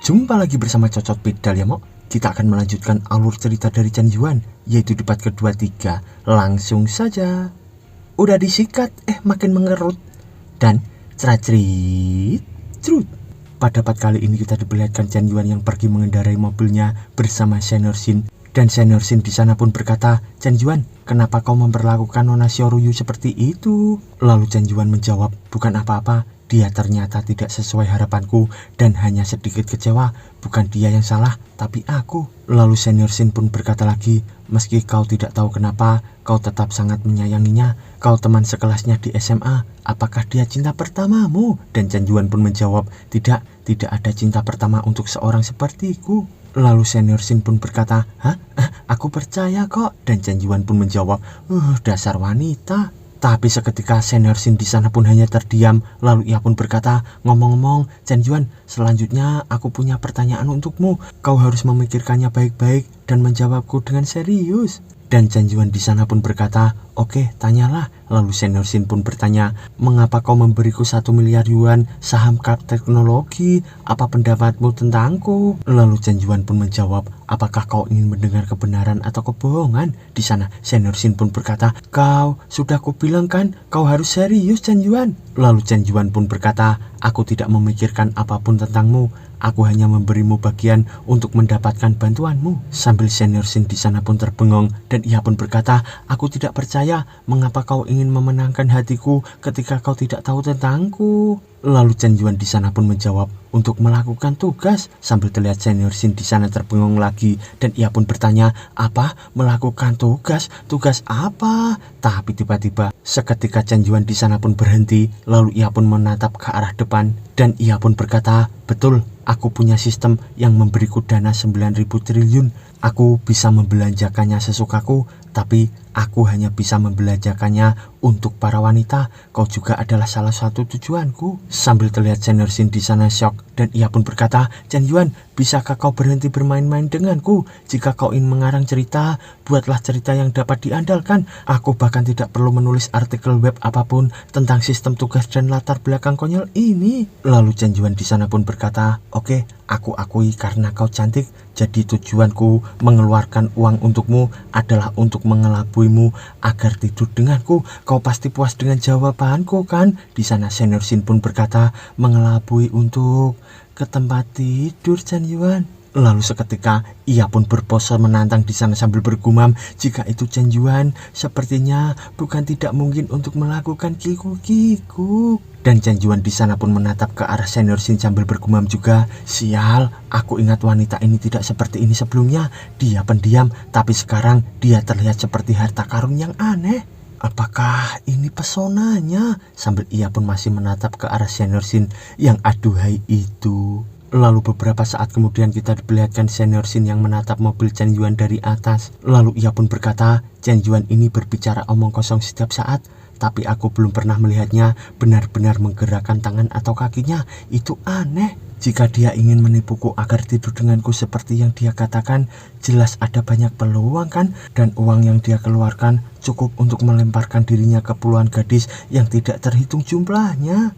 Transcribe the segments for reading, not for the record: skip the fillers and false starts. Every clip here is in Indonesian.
Jumpa lagi bersama Cocot Pedal ya Mok. Kita akan melanjutkan alur cerita dari Chen Yuan, yaitu di part kedua 3. Langsung saja. Udah disikat, makin mengerut. Dan ceracrit cerut. Pada part kali ini kita diperlihatkan Chen Yuan yang pergi mengendarai mobilnya bersama Senior Shin. Dan Senior Shin di sana pun berkata, "Chen Yuan, kenapa kau memperlakukan Nona Xiaoruyu seperti itu?" Lalu Chen Yuan menjawab, "Bukan apa-apa. Dia ternyata tidak sesuai harapanku dan hanya sedikit kecewa. Bukan dia yang salah, tapi aku." Lalu Senior Shin pun berkata lagi, "Meski kau tidak tahu kenapa, kau tetap sangat menyayanginya. Kau teman sekelasnya di SMA. Apakah dia cinta pertamamu?" Dan Chen Yuan pun menjawab, Tidak ada cinta pertama untuk seorang sepertiku." Lalu Senior Shin pun berkata, "Hah? Aku percaya kok." Dan Chen Yuan pun menjawab, dasar wanita." Tapi seketika Senior Shin di sana pun hanya terdiam. Lalu ia pun berkata, "Ngomong-ngomong, Chen Yuan, selanjutnya aku punya pertanyaan untukmu. Kau harus memikirkannya baik-baik dan menjawabku dengan serius." Dan Chen Yuan di sana pun berkata, "Oke, tanyalah." Lalu Senior Shin pun bertanya, "Mengapa kau memberiku 1 miliar yuan saham Kap Teknologi? Apa pendapatmu tentangku?" Lalu Chen Yuan pun menjawab, "Apakah kau ingin mendengar kebenaran atau kebohongan?" Di sana Senior Shin pun berkata, "Kau, sudah kubilang kan, kau harus serius, Chen Yuan." Lalu Chen Yuan pun berkata, "Aku tidak memikirkan apapun tentangmu. Aku hanya memberimu bagian untuk mendapatkan bantuanmu." Sambil Senior Shin di sana pun terbengong dan ia pun berkata, "Aku tidak percaya. Mengapa kau ingin memenangkan hatiku ketika kau tidak tahu tentangku?" Lalu Chen Yuan di sana pun menjawab, "Untuk melakukan tugas." Sambil terlihat Senior Shin di sana terbengong lagi dan ia pun bertanya, "Apa? Melakukan tugas? Tugas apa?" Tapi tiba-tiba seketika Chen Yuan di sana pun berhenti. Lalu ia pun menatap ke arah depan dan ia pun berkata, "Betul, aku punya sistem yang memberiku dana 9.000 triliun. Aku bisa membelanjakannya sesukaku, tapi aku hanya bisa membelanjakannya untuk para wanita. Kau juga adalah salah satu tujuanku." Sambil terlihat Senior Shin di sana shock dan ia pun berkata, "Chen Yuan, bisakah kau berhenti bermain-main denganku? Jika kau ingin mengarang cerita, buatlah cerita yang dapat diandalkan. Aku bahkan tidak perlu menulis artikel web apapun tentang sistem tugas dan latar belakang konyol ini." Lalu Chen Yuan di sana pun berkata, "Oke, aku akui karena kau cantik. Jadi tujuanku mengeluarkan uang untukmu adalah untuk mengelabuimu agar tidur denganku. Kau pasti puas dengan jawabanku kan?" Di sana Senior Shin pun berkata, "Mengelabui untuk ke tempat tidur, Chen Yuan." Lalu seketika ia pun berpose menantang di sana sambil bergumam, "Jika itu Chen Yuan, sepertinya bukan tidak mungkin untuk melakukan kiku-kiku." Dan Chen Yuan di sana pun menatap ke arah Senior Shin sambil bergumam juga, "Sial, aku ingat wanita ini tidak seperti ini sebelumnya. Dia pendiam, tapi sekarang dia terlihat seperti harta karun yang aneh. Apakah ini pesonanya?" Sambil ia pun masih menatap ke arah Senior Shin yang aduhai itu. Lalu beberapa saat kemudian kita diperlihatkan Senior Shin yang menatap mobil Chen Yuan dari atas. Lalu ia pun berkata, "Chen Yuan ini berbicara omong kosong setiap saat, tapi aku belum pernah melihatnya benar-benar menggerakkan tangan atau kakinya. Itu aneh. Jika dia ingin menipuku agar tidur denganku seperti yang dia katakan, jelas ada banyak peluang kan? Dan uang yang dia keluarkan cukup untuk melemparkan dirinya ke puluhan gadis yang tidak terhitung jumlahnya.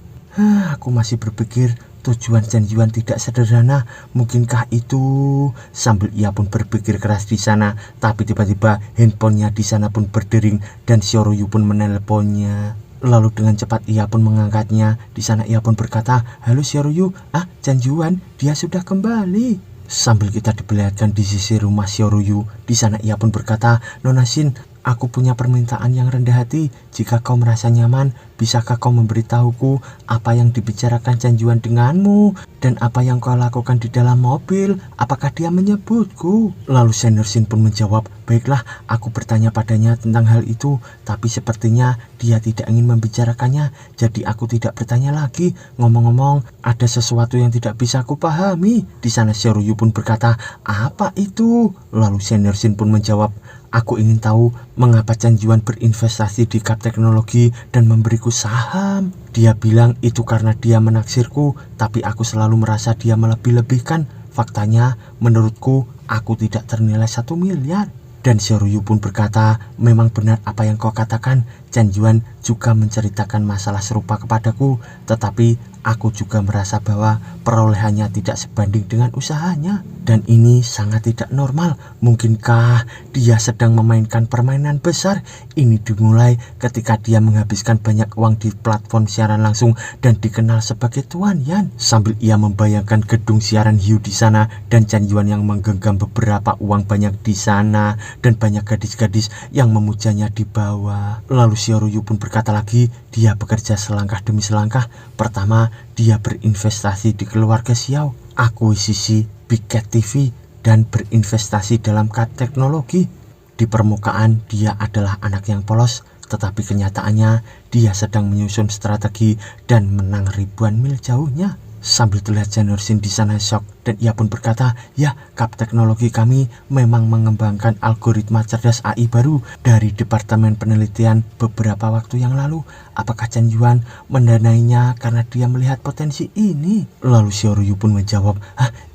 Aku masih berpikir tujuan Chen Yuan tidak sederhana. Mungkinkah itu?" Sambil ia pun berpikir keras di sana, tapi tiba-tiba handphonenya di sana pun berdering dan Xiaoruyu pun menelponnya. Lalu dengan cepat ia pun mengangkatnya. Di sana ia pun berkata, "Halo Xiaoruyu, Chen Yuan, dia sudah kembali." Sambil kita diperlihatkan di sisi rumah Xiaoruyu, di sana ia pun berkata, "Nona Shin, aku punya permintaan yang rendah hati. Jika kau merasa nyaman, bisakah kau memberitahuku apa yang dibicarakan Chen Yuan denganmu dan apa yang kau lakukan di dalam mobil? Apakah dia menyebutku?" Lalu Senior Shin pun menjawab, "Baiklah, aku bertanya padanya tentang hal itu, tapi sepertinya dia tidak ingin membicarakannya, jadi aku tidak bertanya lagi. Ngomong-ngomong, ada sesuatu yang tidak bisa aku pahami." Di sana Xiaoruyu pun berkata, "Apa itu?" Lalu Senior Shin pun menjawab, "Aku ingin tahu mengapa Chen Yuan berinvestasi di Kap Teknologi dan memberiku saham. Dia bilang itu karena dia menaksirku, tapi aku selalu merasa dia melebih-lebihkan. Faktanya, menurutku, aku tidak ternilai 1 miliar. Dan Xiaoruyu pun berkata, "Memang benar apa yang kau katakan. Chen Yuan juga menceritakan masalah serupa kepadaku, tetapi aku juga merasa bahwa perolehannya tidak sebanding dengan usahanya. Dan ini sangat tidak normal. Mungkinkah dia sedang memainkan permainan besar? Ini dimulai ketika dia menghabiskan banyak uang di platform siaran langsung dan dikenal sebagai Tuan Yan. Sambil ia membayangkan gedung siaran hiu di sana dan Chen Yuan yang menggenggam beberapa uang banyak di sana dan banyak gadis-gadis yang memujanya di bawah. Lalu Xiao Yu pun berkata lagi, dia bekerja selangkah demi selangkah. Pertama, dia berinvestasi di keluarga Xiao, akuisisi Big Cat TV, dan berinvestasi dalam teknologi. Di permukaan dia adalah anak yang polos, tetapi kenyataannya dia sedang menyusun strategi dan menang ribuan mil jauhnya. Sambil terlihat Senior Sin di sana shock dan ia pun berkata, ya, Kap Teknologi kami memang mengembangkan algoritma cerdas AI baru dari Departemen Penelitian beberapa waktu yang lalu. Apakah Chen Yuan mendanainya karena dia melihat potensi ini? Lalu Xiao Yu pun menjawab,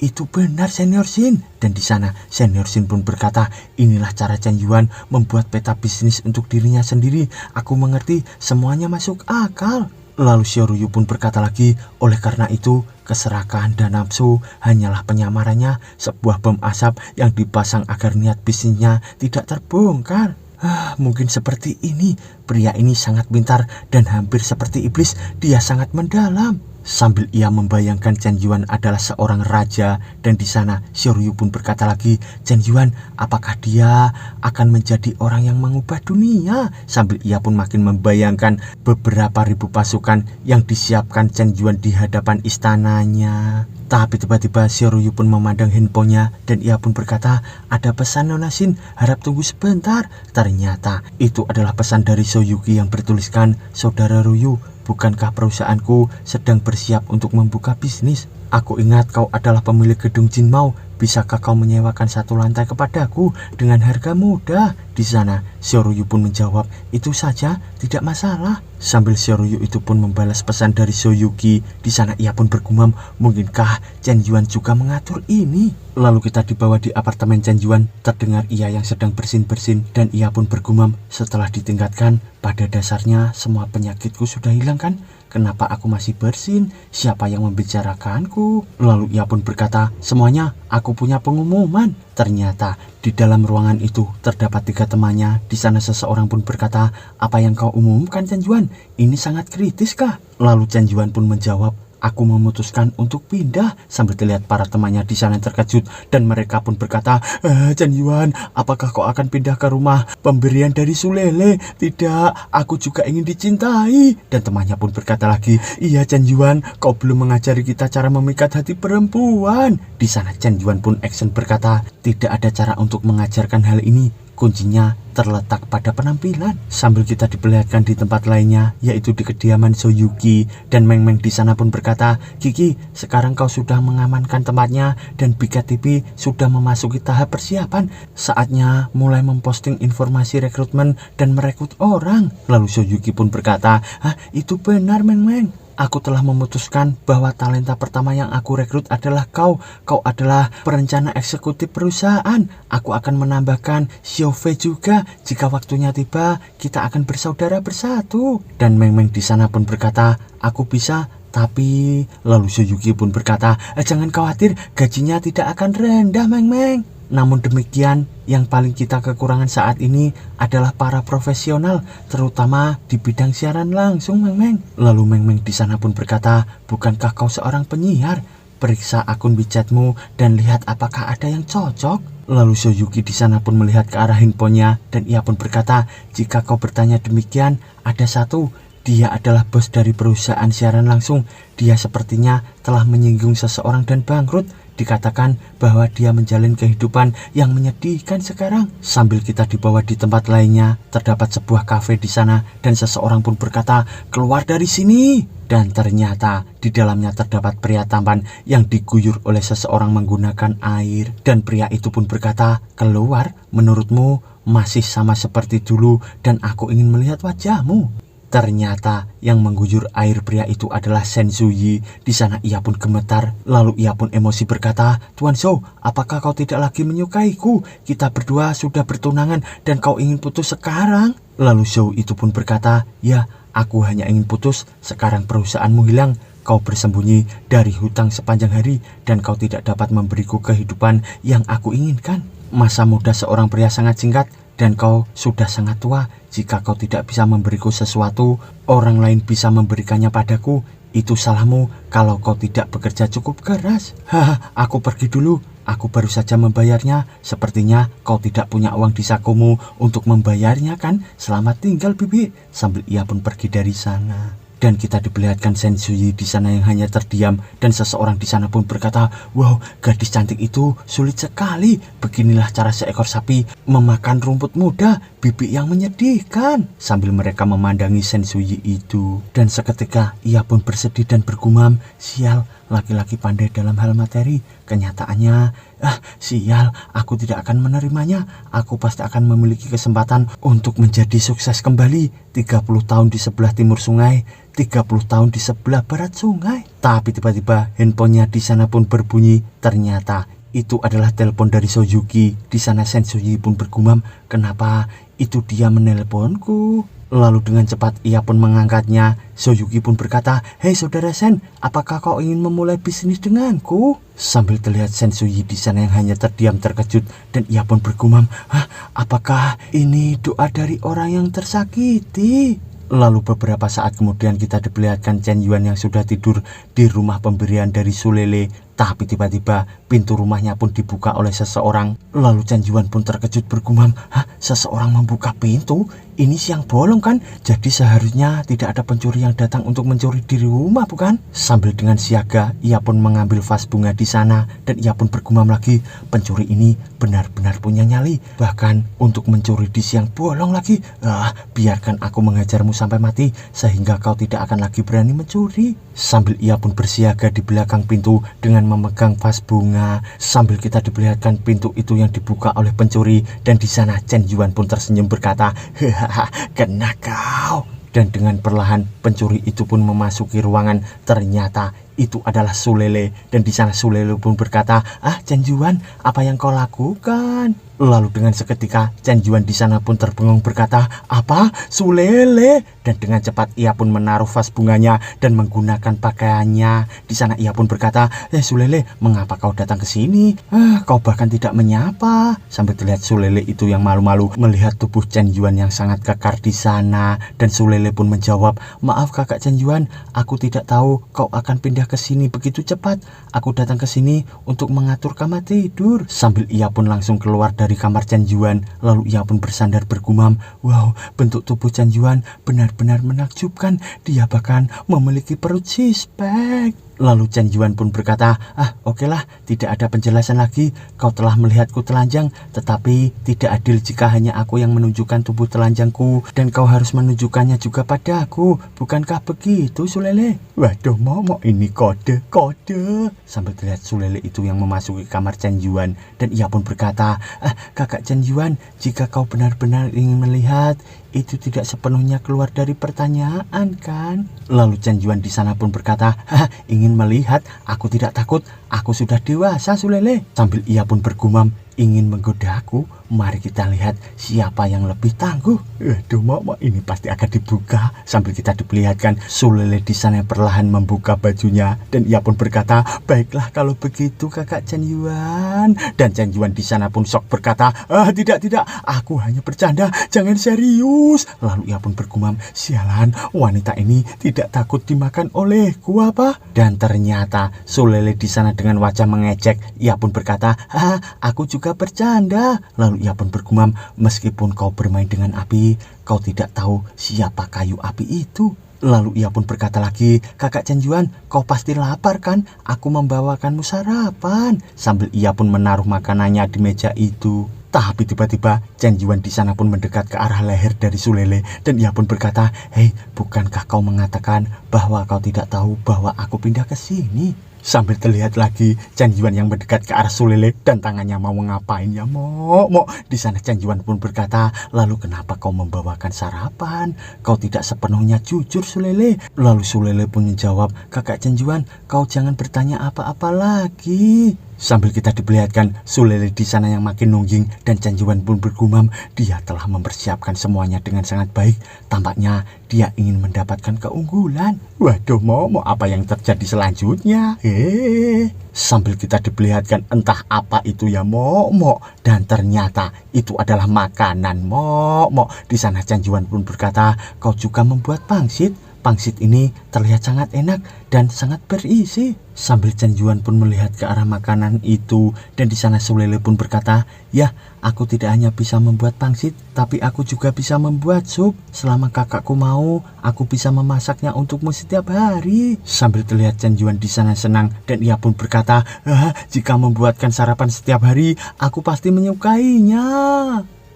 itu benar Senior Sin. Dan di sana Senior Sin pun berkata, inilah cara Chen Yuan membuat peta bisnis untuk dirinya sendiri. Aku mengerti, semuanya masuk akal. Lalu Xiao Yu pun berkata lagi, oleh karena itu keserakahan dan nafsu hanyalah penyamarannya, sebuah bom asap yang dipasang agar niat bisnisnya tidak terbongkar. Mungkin seperti ini. Pria ini sangat pintar dan hampir seperti iblis. Dia sangat mendalam. Sambil ia membayangkan Chen Yuan adalah seorang raja, dan di sana Xiao Yu pun berkata lagi, Chen Yuan, apakah dia akan menjadi orang yang mengubah dunia? Sambil ia pun makin membayangkan beberapa ribu pasukan yang disiapkan Chen Yuan di hadapan istananya. Tapi tiba-tiba Xiao Yu pun memandang handphonenya dan ia pun berkata, ada pesan Nona Xin, harap tunggu sebentar. Ternyata itu adalah pesan dari Soyuki yang bertuliskan, Saudara Ryu, bukankah perusahaanku sedang bersiap untuk membuka bisnis? Aku ingat kau adalah pemilik gedung Jinmao. Bisakah kau menyewakan satu lantai kepadaku dengan harga mudah? Di sana Xiao Yu pun menjawab, itu saja, tidak masalah. Sambil Xiao Yu itu pun membalas pesan dari Soyuki. Di sana ia pun bergumam, mungkinkah Chen Yuan juga mengatur ini? Lalu kita dibawa di apartemen Chen Yuan. Terdengar ia yang sedang bersin-bersin dan ia pun bergumam, setelah ditingkatkan, pada dasarnya semua penyakitku sudah hilang kan? Kenapa aku masih bersin? Siapa yang membicarakanku? Lalu ia pun berkata, semuanya, aku punya pengumuman. Ternyata di dalam ruangan itu terdapat 3 temannya. Di sana seseorang pun berkata, apa yang kau umumkan Chen Yuan? Ini sangat kritis kah? Lalu Chen Yuan pun menjawab, aku memutuskan untuk pindah. Sambil terlihat para temannya di sana terkejut dan mereka pun berkata, Chen Yuan, apakah kau akan pindah ke rumah pemberian dari Sulele? Tidak, aku juga ingin dicintai. Dan temannya pun berkata lagi, iya Chen Yuan, kau belum mengajari kita cara memikat hati perempuan. Di sana Chen Yuan pun action berkata, tidak ada cara untuk mengajarkan hal ini. Kuncinya terletak pada penampilan. Sambil kita diperlihatkan di tempat lainnya, yaitu di kediaman Soyuki, dan Meng Meng di sana pun berkata, Kiki, sekarang kau sudah mengamankan tempatnya dan Big Cat TV sudah memasuki tahap persiapan. Saatnya mulai memposting informasi rekrutmen dan merekrut orang. Lalu Soyuki pun berkata, itu benar Meng Meng. Aku telah memutuskan bahwa talenta pertama yang aku rekrut adalah kau. Kau adalah perencana eksekutif perusahaan. Aku akan menambahkan Xiao Fei juga. Jika waktunya tiba, kita akan bersaudara bersatu. Dan Meng Meng di sana pun berkata, aku bisa. Tapi lalu Soyuki pun berkata, jangan khawatir, gajinya tidak akan rendah Meng Meng. Namun demikian, yang paling kita kekurangan saat ini adalah para profesional, terutama di bidang siaran langsung Meng Meng. Lalu Meng Meng di sana pun berkata, bukankah kau seorang penyiar? Periksa akun WeChatmu dan lihat apakah ada yang cocok. Lalu Soyuki di sana pun melihat ke arah handphonenya dan ia pun berkata, jika kau bertanya demikian, ada satu. Dia adalah bos dari perusahaan siaran langsung. Dia sepertinya telah menyinggung seseorang dan bangkrut. Dikatakan bahwa dia menjalin kehidupan yang menyedihkan sekarang. Sambil kita dibawa di tempat lainnya, terdapat sebuah kafe di sana dan seseorang pun berkata, keluar dari sini. Dan ternyata di dalamnya terdapat pria tampan yang diguyur oleh seseorang menggunakan air. Dan pria itu pun berkata, keluar, menurutmu masih sama seperti dulu dan aku ingin melihat wajahmu. Ternyata yang mengguyur air pria itu adalah Shen Zuyi. Di sana ia pun gemetar. Lalu ia pun emosi berkata, Tuan Zhou, apakah kau tidak lagi menyukaiku? Kita berdua sudah bertunangan dan kau ingin putus sekarang? Lalu Zhou itu pun berkata, ya, aku hanya ingin putus. Sekarang perusahaanmu hilang. kau bersembunyi dari hutang sepanjang hari dan kau tidak dapat memberiku kehidupan yang aku inginkan. Masa muda seorang pria sangat singkat dan kau sudah sangat tua. Jika kau tidak bisa memberiku sesuatu, orang lain bisa memberikannya padaku. Itu salahmu kalau kau tidak bekerja cukup keras. Haha, aku pergi dulu. Aku baru saja membayarnya. Sepertinya kau tidak punya uang di sakumu untuk membayarnya kan? Selamat tinggal, Bibi. Sambil ia pun pergi dari sana. Dan kita diperlihatkan Sensui di sana yang hanya terdiam, dan seseorang di sana pun berkata, "Wow, gadis cantik itu sulit sekali. Beginilah cara seekor sapi memakan rumput muda, bibit yang menyedihkan." Sambil mereka memandangi Sensui itu, dan seketika ia pun bersedih dan bergumam, "Sial, laki-laki pandai dalam hal materi. Kenyataannya, sial, aku tidak akan menerimanya. Aku pasti akan memiliki kesempatan untuk menjadi sukses kembali. 30 tahun di sebelah timur sungai, 30 tahun di sebelah barat sungai." Tapi tiba-tiba handphonenya di sana pun berbunyi. Ternyata itu adalah telepon dari Soyuki. Di sana Sensui pun bergumam, "Kenapa itu dia menelponku?" Lalu dengan cepat ia pun mengangkatnya. Soyuki pun berkata, "Hei saudara Sen, apakah kau ingin memulai bisnis denganku?" Sambil terlihat Sensui di sana yang hanya terdiam terkejut, dan ia pun bergumam, "Apakah ini doa dari orang yang tersakiti?" Lalu beberapa saat kemudian kita diperlihatkan Chen Yuan yang sudah tidur di rumah pemberian dari Sulele. Tapi tiba-tiba pintu rumahnya pun dibuka oleh seseorang. Lalu Chen Yuan pun terkejut bergumam, "Seseorang membuka pintu? Ini siang bolong kan? Jadi seharusnya tidak ada pencuri yang datang untuk mencuri di rumah, bukan?" Sambil dengan siaga ia pun mengambil vas bunga di sana, dan ia pun bergumam lagi, "Pencuri ini benar-benar punya nyali, bahkan untuk mencuri di siang bolong lagi. Biarkan aku mengajarmu sampai mati sehingga kau tidak akan lagi berani mencuri." Sambil ia pun bersiaga di belakang pintu dengan memegang vas bunga. Sambil kita diperlihatkan pintu itu yang dibuka oleh pencuri, dan di sana Chen Yuan pun tersenyum berkata, "Hahaha, kena kau." Dan dengan perlahan pencuri itu pun memasuki ruangan. Ternyata itu adalah Sulele, dan di sana Sulele pun berkata, "Chen Yuan, apa yang kau lakukan?" Lalu dengan seketika Chen Yuan di sana pun terbengung berkata, "Apa? Sulele?" Dan dengan cepat ia pun menaruh vas bunganya dan menggunakan pakaiannya. Di sana ia pun berkata, "Sulele, mengapa kau datang ke sini? Kau bahkan tidak menyapa." Sampai terlihat Sulele itu yang malu-malu melihat tubuh Chen Yuan yang sangat kekar di sana. Dan Sulele pun menjawab, "Maaf kakak Chen Yuan, aku tidak tahu kau akan pindah ke sini begitu cepat. Aku datang ke sini untuk mengatur kamar tidur." Sambil ia pun langsung keluar dari kamar Chen Yuan. Lalu ia pun bersandar bergumam, "Wow, bentuk tubuh Chen Yuan benar-benar menakjubkan. Dia bahkan memiliki perut six-pack." Lalu Chen Yuan pun berkata, "Okelah, tidak ada penjelasan lagi. Kau telah melihatku telanjang, tetapi tidak adil jika hanya aku yang menunjukkan tubuh telanjangku, dan kau harus menunjukkannya juga padaku. Bukankah begitu, Sulele?" Waduh, momok ini kode. Sambil terlihat Sulele itu yang memasuki kamar Chen Yuan, dan ia pun berkata, "Kakak Chen Yuan, jika kau benar-benar ingin melihat, itu tidak sepenuhnya keluar dari pertanyaan kan?" Lalu Chen Yuan di sana pun berkata, "Ingin melihat? Aku tidak takut. Aku sudah dewasa, Sulele." Sambil ia pun bergumam, "Ingin menggodaku? Mari kita lihat siapa yang lebih tangguh." Aduh, mama, ini pasti akan dibuka. Sambil kita diperlihatkan Sulele di sana yang perlahan membuka bajunya, dan ia pun berkata, "Baiklah kalau begitu kakak Chen Yuan." Dan Chen Yuan di sana pun shock berkata, Tidak, aku hanya bercanda, jangan serius." Lalu ia pun bergumam, "Sialan, wanita ini tidak takut dimakan olehku apa?" Dan ternyata Sulele di sana dengan wajah mengejek, ia pun berkata, "Aku juga bercanda." Lalu ia pun bergumam, "Meskipun kau bermain dengan api, kau tidak tahu siapa kayu api itu." Lalu ia pun berkata lagi, "Kakak Chen Yuan, kau pasti lapar kan? Aku membawakanmu sarapan." Sambil ia pun menaruh makanannya di meja itu. Tapi tiba-tiba Chen Yuan di sana pun mendekat ke arah leher dari Sulele, dan ia pun berkata, "Hei, bukankah kau mengatakan bahwa kau tidak tahu bahwa aku pindah ke sini?" Sambil terlihat lagi Chen Yuan yang mendekat ke arah Sulele, dan tangannya mau ngapain ya, Mok. Di sana Chen Yuan pun berkata, "Lalu kenapa kau membawakan sarapan? Kau tidak sepenuhnya jujur, Sulele." Lalu Sulele pun menjawab, "Kakak Chen Yuan, kau jangan bertanya apa-apa lagi." Sambil kita diperlihatkan Sulele di sana yang makin nungging dan Chan Yuan pun bergumam dia telah mempersiapkan semuanya dengan sangat baik. Tampaknya dia ingin mendapatkan keunggulan. Waduh, mau apa yang terjadi selanjutnya? Sambil kita diperlihatkan entah apa itu ya Mo, dan ternyata itu adalah makanan Mo. Di sana Chan Yuan pun berkata, kau juga membuat pangsit. Pangsit ini terlihat sangat enak dan sangat berisi. Sambil Chan Yuan pun melihat ke arah makanan itu dan di sana Sulele pun berkata, ya aku tidak hanya bisa membuat pangsit tapi aku juga bisa membuat sup. Selama kakakku mau, aku bisa memasaknya untukmu setiap hari. Sambil terlihat Chan Yuan di sana senang dan ia pun berkata, jika membuatkan sarapan setiap hari, aku pasti menyukainya.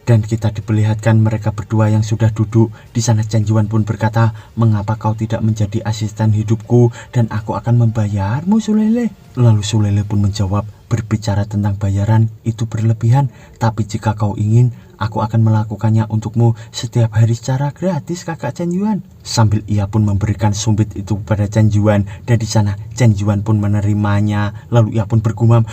Dan kita diperlihatkan mereka berdua yang sudah duduk. Di sana Chan Yuan pun berkata, mengapa kau tidak menjadi asisten hidupku dan aku akan membayarmu Sulele? Lalu Sulele pun menjawab, berbicara tentang bayaran itu berlebihan, tapi jika kau ingin, aku akan melakukannya untukmu setiap hari secara gratis kakak Chan Yuan. Sambil ia pun memberikan sumpit itu kepada Chan Yuan dan di sana Chan Yuan pun menerimanya. Lalu ia pun bergumam,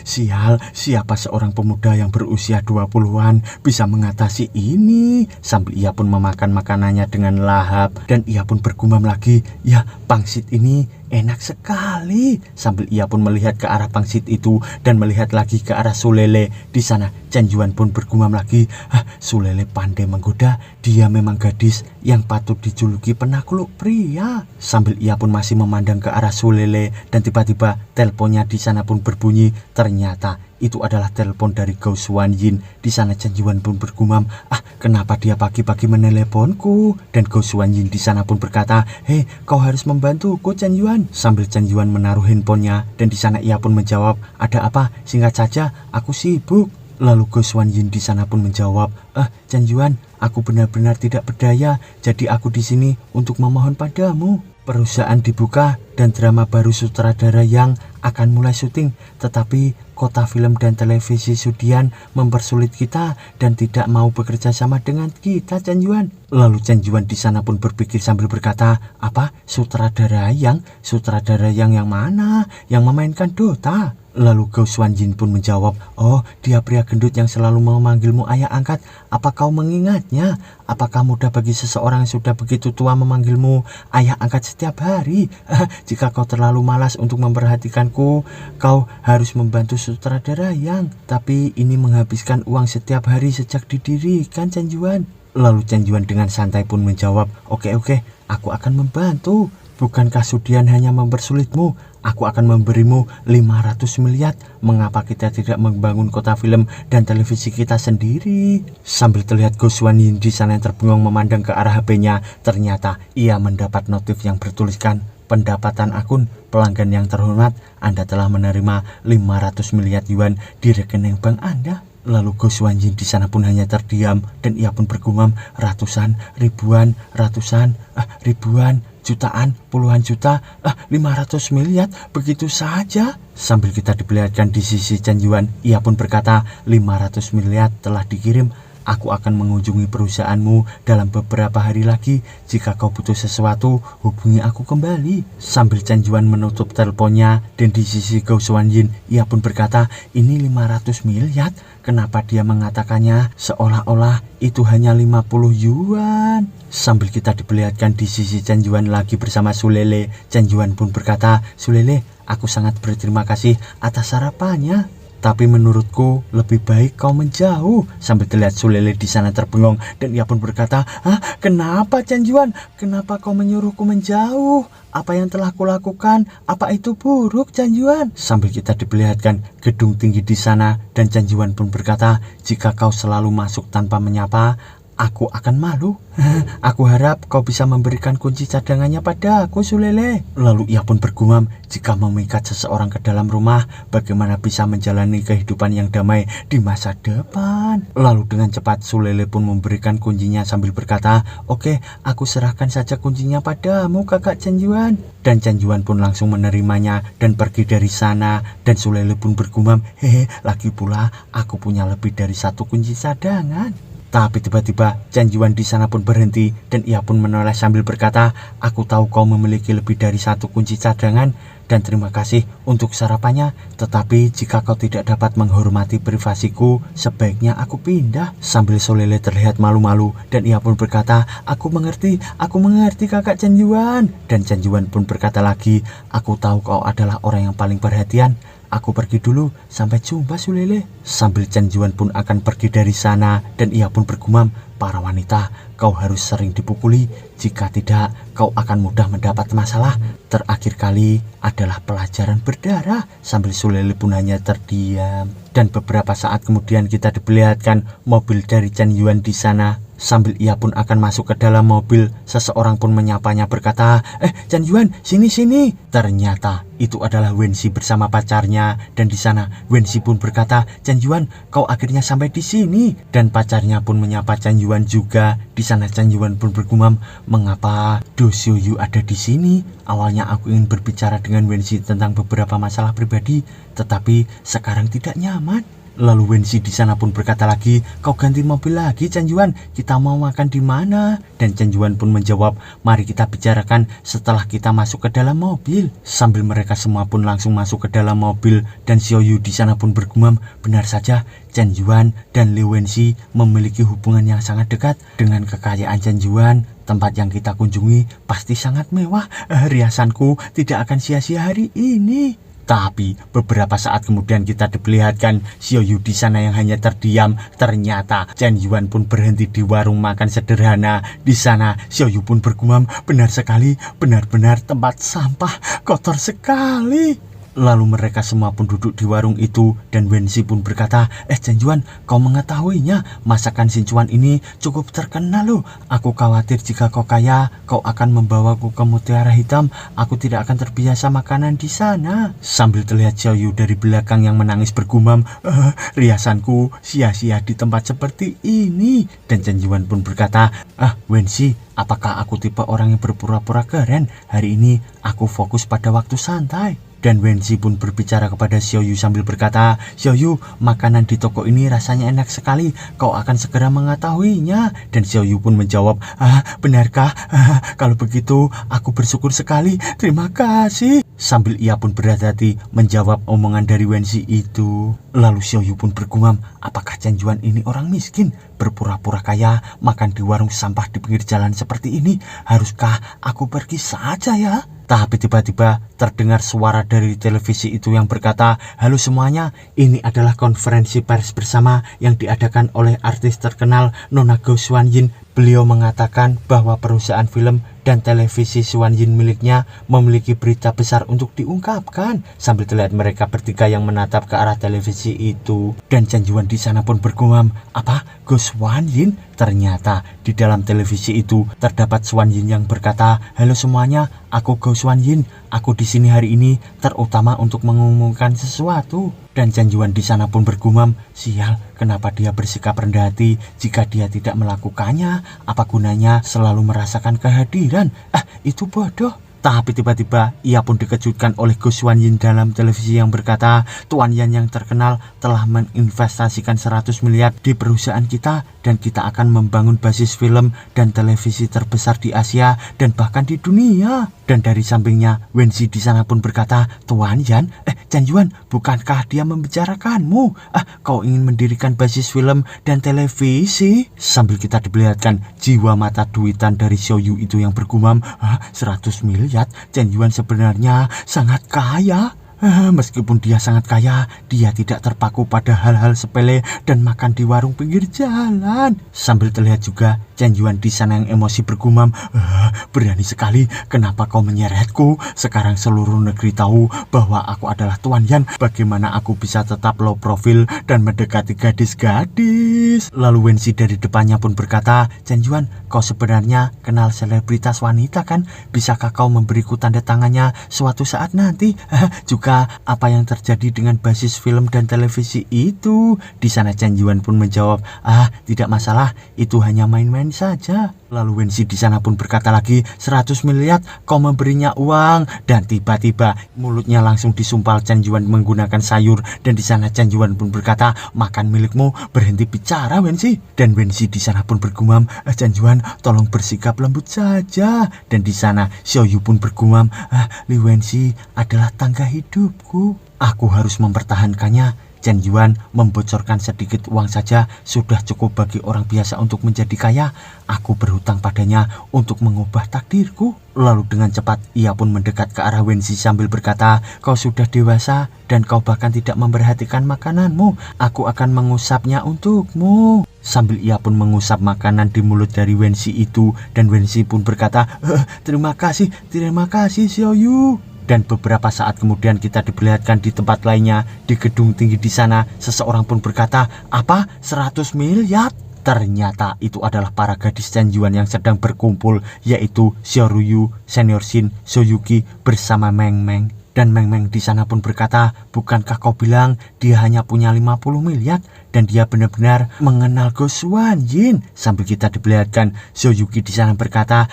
sial, siapa seorang pemuda yang berusia 20-an bisa mengatasi ini? Sambil ia pun memakan makanannya dengan lahap dan ia pun bergumam lagi, ya pangsit ini enak sekali. Sambil ia pun melihat ke arah pangsit itu dan melihat lagi ke arah Sulele. Di sana Chan Yuan pun bergumam lagi, Sulele pandai menggoda, dia memang gadis yang patut dijuluki penakluk pria. Sambil ia pun masih memandang ke arah Sulele dan tiba-tiba teleponnya di sana pun berbunyi. Ternyata itu adalah telepon dari Gou Xuanyin. Di sana Chan Yuan pun bergumam, kenapa dia pagi-pagi meneleponku? Dan Gou Xuanyin di sana pun berkata, hei, kau harus membantuku Chan Yuan. Sambil Chan Yuan menaruh handphonenya dan di sana ia pun menjawab, ada apa? Singkat saja, aku sibuk. Lalu Gou Xuanyin di sana pun menjawab, Chan Yuan, aku benar-benar tidak berdaya, jadi aku di sini untuk memohon padamu. Perusahaan dibuka dan drama baru sutradara yang akan mulai syuting, tetapi kota film dan televisi Sudian mempersulit kita dan tidak mau bekerja sama dengan kita Chan Yuan. Lalu Chan Yuan di sana pun berpikir sambil berkata, apa? Sutradara yang mana? Yang memainkan Dota? Lalu Gou Xuanyin pun menjawab, oh dia pria gendut yang selalu memanggilmu ayah angkat. Apa kau mengingatnya? Apakah mudah bagi seseorang yang sudah begitu tua memanggilmu ayah angkat setiap hari? Jika kau terlalu malas untuk memperhatikanku, kau harus membantu sutradara yang. Tapi ini menghabiskan uang setiap hari sejak didirikan Chan Yuan. Lalu Chan Yuan dengan santai pun menjawab, oke, aku akan membantu. Bukankah Sudian hanya mempersulitmu? Aku akan memberimu 500 miliar. Mengapa kita tidak membangun kota film dan televisi kita sendiri? Sambil terlihat Gou Xuanyin di sana yang terbengong memandang ke arah HP-nya, ternyata ia mendapat notif yang bertuliskan, pendapatan akun pelanggan yang terhormat, Anda telah menerima 500 miliar yuan di rekening bank Anda. Lalu Gou Xuanyin di sana pun hanya terdiam dan ia pun bergumam, ratusan, ribuan, jutaan, puluhan juta, 500 miliar, begitu saja. Sambil kita diperlihatkan di sisi Chan Yuan, ia pun berkata, 500 miliar telah dikirim. Aku akan mengunjungi perusahaanmu dalam beberapa hari lagi. Jika kau butuh sesuatu, hubungi aku kembali. Sambil Chan Yuan menutup teleponnya dan di sisi Gou Xuanyin, ia pun berkata, ini 500 miliar. Kenapa dia mengatakannya seolah-olah itu hanya 50 yuan? Sambil kita diperlihatkan di sisi Chan Yuan lagi bersama Sulele, Chan Yuan pun berkata, Sulele, aku sangat berterima kasih atas sarapannya. Tapi menurutku lebih baik kau menjauh. Sambil terlihat Sulele di sana terbengong dan ia pun berkata, kenapa Chan Yuan? Kenapa kau menyuruhku menjauh? Apa yang telah kulakukan? Apa itu buruk Chan Yuan? Sambil kita diperlihatkan gedung tinggi di sana dan Chan Yuan pun berkata, jika kau selalu masuk tanpa menyapa, aku akan malu. Aku harap kau bisa memberikan kunci cadangannya pada aku, Sulele. Lalu ia pun bergumam, jika memikat seseorang ke dalam rumah, bagaimana bisa menjalani kehidupan yang damai di masa depan? Lalu dengan cepat Sulele pun memberikan kuncinya sambil berkata, oke, aku serahkan saja kuncinya padamu kakak Chan Yuan. Dan Chan Yuan pun langsung menerimanya dan pergi dari sana. Dan Sulele pun bergumam, lagi pula aku punya lebih dari satu kunci cadangan. Tapi tiba-tiba Chen Yuan di sana pun berhenti dan ia pun menoleh sambil berkata, "Aku tahu kau memiliki lebih dari satu kunci cadangan dan terima kasih untuk sarapannya. Tetapi jika kau tidak dapat menghormati privasiku, sebaiknya aku pindah." Sambil Solele terlihat malu-malu dan ia pun berkata, aku mengerti kakak Chen Yuan." Dan Chen Yuan pun berkata lagi, "Aku tahu kau adalah orang yang paling perhatian. Aku pergi dulu, sampai jumpa Sulele." Sambil Chen Yuan pun akan pergi dari sana dan ia pun bergumam, "Para wanita, kau harus sering dipukuli. Jika tidak, kau akan mudah mendapat masalah. Terakhir kali adalah pelajaran berdarah." Sambil Sulele pun hanya terdiam. Dan beberapa saat kemudian kita diperlihatkan mobil dari Chen Yuan di sana. Sambil ia pun akan masuk ke dalam mobil, seseorang pun menyapanya berkata, Chen Yuan, sini." Ternyata itu adalah Wenxi bersama pacarnya. Dan di sana Wenxi pun berkata, "Chen Yuan, kau akhirnya sampai di sini." Dan pacarnya pun menyapa Chen Yuan juga. Di sana Chen Yuan pun bergumam, "Mengapa Do Xiuyu ada di sini? Awalnya aku ingin berbicara dengan Wenxi tentang beberapa masalah pribadi, tetapi sekarang tidak nyaman." Lalu Wenxi di sana pun berkata lagi, "Kau ganti mobil lagi Chen Yuan, kita mau makan di mana?" Dan Chen Yuan pun menjawab, "Mari kita bicarakan setelah kita masuk ke dalam mobil." Sambil mereka semua pun langsung masuk ke dalam mobil dan Xiaoyu di sana pun bergumam, "Benar saja, Chen Yuan dan Liu Wenxi memiliki hubungan yang sangat dekat. Dengan kekayaan Chen Yuan, tempat yang kita kunjungi pasti sangat mewah. Riasanku tidak akan sia-sia hari ini." Tapi beberapa saat kemudian kita diperlihatkan Xiaoyu di sana yang hanya terdiam. Ternyata Chen Yuan pun berhenti di warung makan sederhana. Di sana Xiaoyu pun bergumam, "Benar sekali, benar-benar tempat sampah, kotor sekali." Lalu mereka semua pun duduk di warung itu dan Wenxi pun berkata, Chen Yuan, kau mengetahuinya, masakan Sichuan ini cukup terkenal loh. Aku khawatir jika kau kaya, kau akan membawaku ke Mutiara Hitam. Aku tidak akan terbiasa makanan di sana." Sambil terlihat Xiaoyu dari belakang yang menangis bergumam, "Riasanku sia-sia di tempat seperti ini." Dan Chen Yuan pun berkata, Wenxi, apakah aku tipe orang yang berpura-pura keren? Hari ini aku fokus pada waktu santai." Dan Wenxi pun berbicara kepada Xiaoyu sambil berkata, "Xiaoyu, makanan di toko ini rasanya enak sekali. Kau akan segera mengetahuinya." Dan Xiaoyu pun menjawab, "Benarkah? Kalau begitu, aku bersyukur sekali. Terima kasih." Sambil ia pun berhati-hati menjawab omongan dari Wenxi itu. Lalu Xiaoyu pun bergumam, apakah Chen Yuan ini orang miskin? Berpura-pura kaya, makan di warung sampah di pinggir jalan seperti ini. Haruskah aku pergi saja ya? Tapi tiba-tiba terdengar suara dari televisi itu yang berkata, "Halo semuanya, ini adalah konferensi pers bersama yang diadakan oleh artis terkenal Nona Go Xuanyin. Beliau mengatakan bahwa perusahaan film dan televisi Xuanyin miliknya memiliki berita besar untuk diungkapkan." Sambil terlihat mereka bertiga yang menatap ke arah televisi itu. Dan Chen Yuan di sana pun bergumam, "Apa? Go Xuanyin?" Ternyata di dalam televisi itu terdapat Xuanyin yang berkata, "Halo semuanya, aku Go Xuanyin. Aku di sini hari ini terutama untuk mengumumkan sesuatu." Dan Chen Yuan di sana pun bergumam, "Sial, kenapa dia bersikap rendah hati jika dia tidak melakukannya? Apa gunanya selalu merasakan kehadiran? Itu bodoh." Tapi tiba-tiba ia pun dikejutkan oleh Go Xuanyin dalam televisi yang berkata, "Tuan Yan yang terkenal telah menginvestasikan 100 miliar di perusahaan kita dan kita akan membangun basis film dan televisi terbesar di Asia dan bahkan di dunia." Dan dari sampingnya Wenxi di sana pun berkata, "Tuan Yan, Chen Yuan, bukankah dia membicarakanmu? Kau ingin mendirikan basis film dan televisi?" Sambil kita diperlihatkan jiwa mata duitan dari Xiaoyu itu yang bergumam, 100 miliar, Chen Yuan sebenarnya sangat kaya. Meskipun dia sangat kaya, dia tidak terpaku pada hal-hal sepele dan makan di warung pinggir jalan. Sambil terlihat juga Chen Yuan di sana yang emosi bergumam, "Berani sekali, kenapa kau menyeretku? Sekarang seluruh negeri tahu bahwa aku adalah Tuan Yan. Bagaimana aku bisa tetap low profile dan mendekati gadis-gadis?" Lalu Wenxi dari depannya pun berkata, "Chen Yuan, kau sebenarnya kenal selebritas wanita kan? Bisakah kau memberiku tanda tangannya suatu saat nanti? Juga apa yang terjadi dengan basis film dan televisi itu?" Di sana Chen Yuan pun menjawab, "Tidak masalah, itu hanya main-main saja." Lalu Wensi di sana pun berkata lagi, 100 miliar kau memberinya uang. Dan tiba-tiba mulutnya langsung disumpal Chen Yuan menggunakan sayur. Dan di sana Chen Yuan pun berkata, makan milikmu, berhenti bicara Wensi. Dan Wensi di sana pun bergumam, Chen Yuan tolong bersikap lembut saja. Dan di sana Xiaoyu pun bergumam, Li Wensi adalah tangga hidupku, aku harus mempertahankannya. Chen Yuan membocorkan sedikit uang saja sudah cukup bagi orang biasa untuk menjadi kaya. Aku berhutang padanya untuk mengubah takdirku. Lalu dengan cepat ia pun mendekat ke arah Wensi sambil berkata, kau sudah dewasa dan kau bahkan tidak memperhatikan makananmu. Aku akan mengusapnya untukmu. Sambil ia pun mengusap makanan di mulut dari Wensi itu. Dan Wensi pun berkata, terima kasih Xiaoyu. Dan beberapa saat kemudian kita diperlihatkan di tempat lainnya, di gedung tinggi di sana, seseorang pun berkata, apa? 100 miliar? Ternyata itu adalah para gadis Chen Yuan yang sedang berkumpul, yaitu Xiaoyu, Senior Shin, Soyuki bersama Meng Meng. Dan Meng Meng di sana pun berkata, bukankah kau bilang dia hanya punya 50 miliar dan dia benar-benar mengenal Go Xuan Yin? Sambil kita diperlihatkan Soyuki di sana berkata,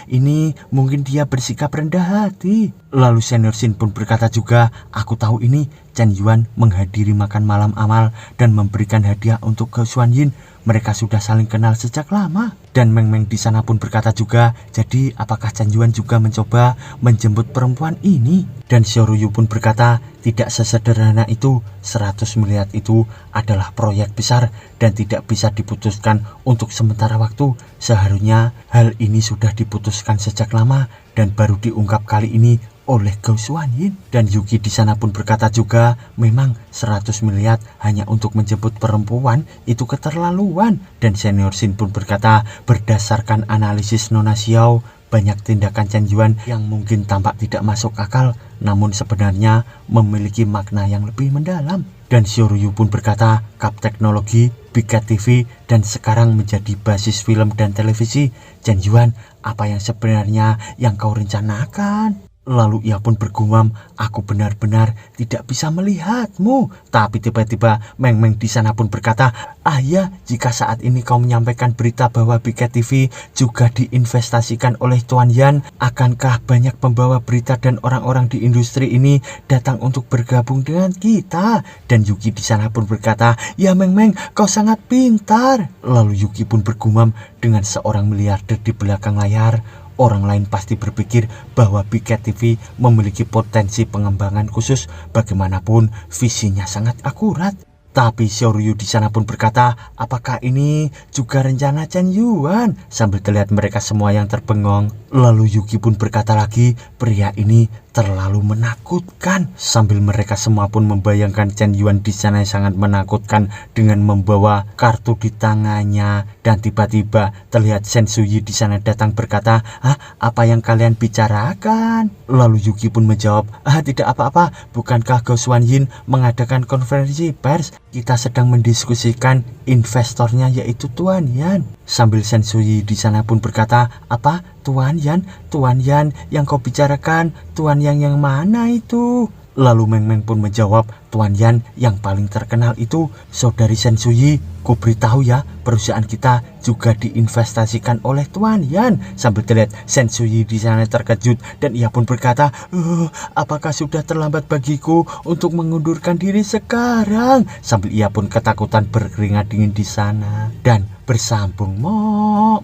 ini mungkin dia bersikap rendah hati. Lalu Senior Shin pun berkata juga, aku tahu ini Chen Yuan menghadiri makan malam amal dan memberikan hadiah untuk Go Xuan Yin. Mereka sudah saling kenal sejak lama. Dan Meng Meng di sana pun berkata juga, jadi apakah Chen Yuan juga mencoba menjemput perempuan ini? Dan Xiaoyu pun berkata, tidak sesederhana itu. 100 miliar itu adalah proyek besar dan tidak bisa diputuskan untuk sementara waktu. Seharusnya hal ini sudah diputuskan sejak lama dan baru diungkap kali ini oleh Go Xuan Yin. Dan Yuki di sana pun berkata juga, memang 100 miliar hanya untuk menjemput perempuan itu keterlaluan. Dan Senior Shin pun berkata, berdasarkan analisis Nona Xiao, banyak tindakan Chen Yuan yang mungkin tampak tidak masuk akal, namun sebenarnya memiliki makna yang lebih mendalam. Dan Xiaoyu pun berkata, Kap Teknologi, Big Cat TV, dan sekarang menjadi basis film dan televisi. Chen Yuan, apa yang sebenarnya yang kau rencanakan? Lalu ia pun bergumam, aku benar-benar tidak bisa melihatmu. Tapi tiba-tiba Meng Meng di sana pun berkata, ya, jika saat ini kau menyampaikan berita bahwa Big Cat TV juga diinvestasikan oleh Tuan Yan, akankah banyak pembawa berita dan orang-orang di industri ini datang untuk bergabung dengan kita? Dan Yuki di sana pun berkata, ya Meng Meng, kau sangat pintar. Lalu Yuki pun bergumam, dengan seorang miliarder di belakang layar, orang lain pasti berpikir bahwa Big Cat TV memiliki potensi pengembangan khusus. Bagaimanapun visinya sangat akurat. Tapi Xiaoyu di sana pun berkata, apakah ini juga rencana Chen Yuan? Sambil terlihat mereka semua yang terbengong. Lalu Yuki pun berkata lagi, pria ini terlalu menakutkan. Sambil mereka semua pun membayangkan Chen Yuan di sana yang sangat menakutkan dengan membawa kartu di tangannya. Dan tiba-tiba terlihat Shen Suyi di sana datang berkata, apa yang kalian bicarakan? Lalu Yuki pun menjawab, tidak apa-apa, bukankah Go Xuan Yin mengadakan konferensi pers? Kita sedang mendiskusikan investornya yaitu Tuan Yan. Sambil Shen Suyi di sana pun berkata, apa? Tuan Yan? Tuan Yan yang kau bicarakan? Tuan yang mana itu? Lalu Meng Meng pun menjawab, Tuan Yan yang paling terkenal itu saudari Shen Suyi. Ku beritahu ya, perusahaan kita juga diinvestasikan oleh Tuan Yan. Sambil terlihat Shen Suyi di sana terkejut dan ia pun berkata, apakah sudah terlambat bagiku untuk mengundurkan diri sekarang? Sambil ia pun ketakutan berkeringat dingin di sana dan bersambung mo.